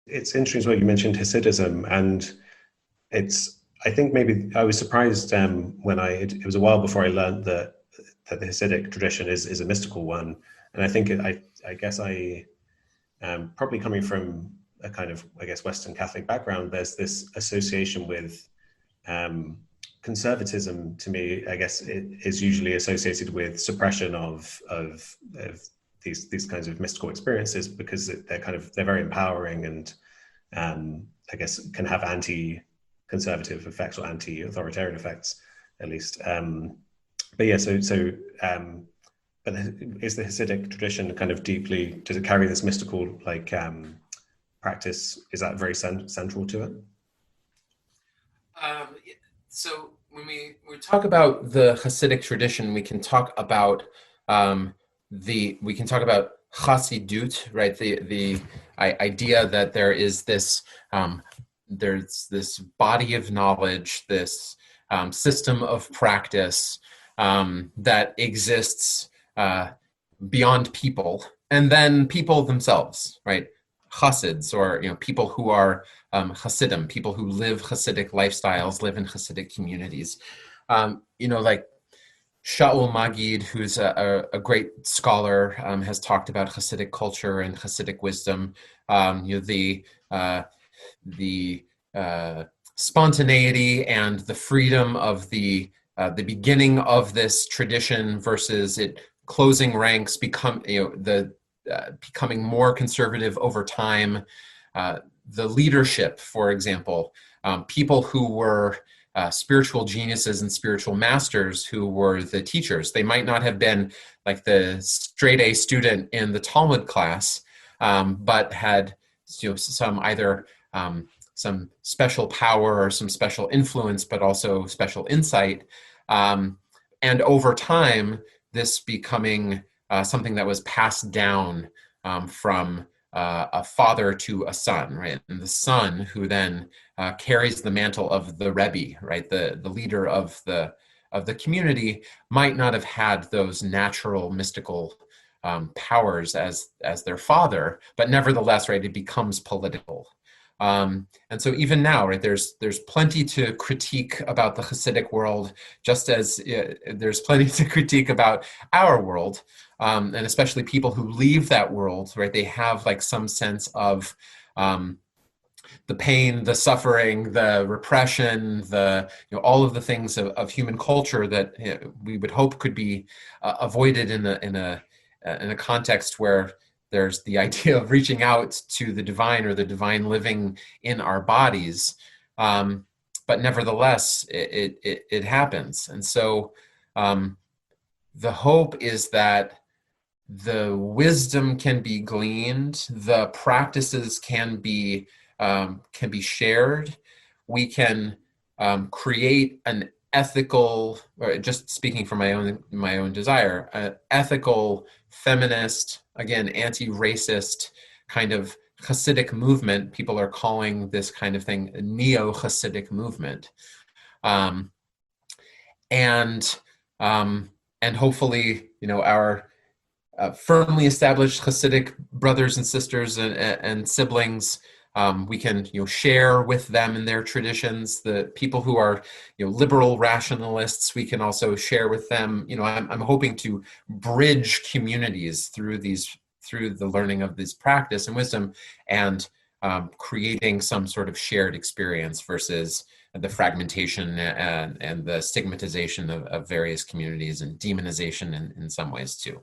it's interesting as well. You mentioned Hasidism, and I think maybe I was surprised when it was a while before I learned that the Hasidic tradition is a mystical one, and I think I guess I probably coming from a kind of, I guess, Western Catholic background, there's this association with conservatism. To me, I guess it is usually associated with suppression of these kinds of mystical experiences, because they're very empowering, and I guess can have anti-conservative effects or anti-authoritarian effects, at least. But yeah, but is the Hasidic tradition kind of does it carry this mystical practice? Is that very central to it? So when we talk about the Hasidic tradition, we can talk about Chassidut, right? The idea that there is this there's this body of knowledge, this system of practice that exists beyond people, and then people themselves, right? Chassids, or people who are Hasidim, people who live Hasidic lifestyles, live in Hasidic communities. Like Shaul Magid, who's a great scholar, has talked about Hasidic culture and Hasidic wisdom. The spontaneity and the freedom of the beginning of this tradition versus it closing ranks, becoming more conservative over time. The leadership, for example, people who were spiritual geniuses and spiritual masters who were the teachers. They might not have been like the straight A student in the Talmud class, but had some special power or some special influence, but also special insight. And over time, this becoming something that was passed down from a father to a son, right? And the son who then carries the mantle of the Rebbe, right? The leader of the community might not have had those natural mystical powers as their father, but nevertheless, right, it becomes political. And so even now, right, there's plenty to critique about the Hasidic world, just as there's plenty to critique about our world, and especially people who leave that world, right? They have like some sense of the pain, the suffering, the repression, all of the things of human culture that we would hope could be avoided in a context where there's the idea of reaching out to the divine, or the divine living in our bodies. But nevertheless, it happens. And so the hope is that the wisdom can be gleaned, the practices can be shared. We can create an ethical, or just speaking from my own desire, ethical, feminist, again, anti-racist kind of Hasidic movement. People are calling this kind of thing a neo-Hasidic movement, and hopefully, our firmly established Hasidic brothers and sisters and siblings, we can share with them in their traditions. The people who are liberal rationalists, we can also share with them. I'm hoping to bridge communities through the learning of this practice and wisdom, and creating some sort of shared experience versus the fragmentation and the stigmatization of various communities, and demonization in some ways too.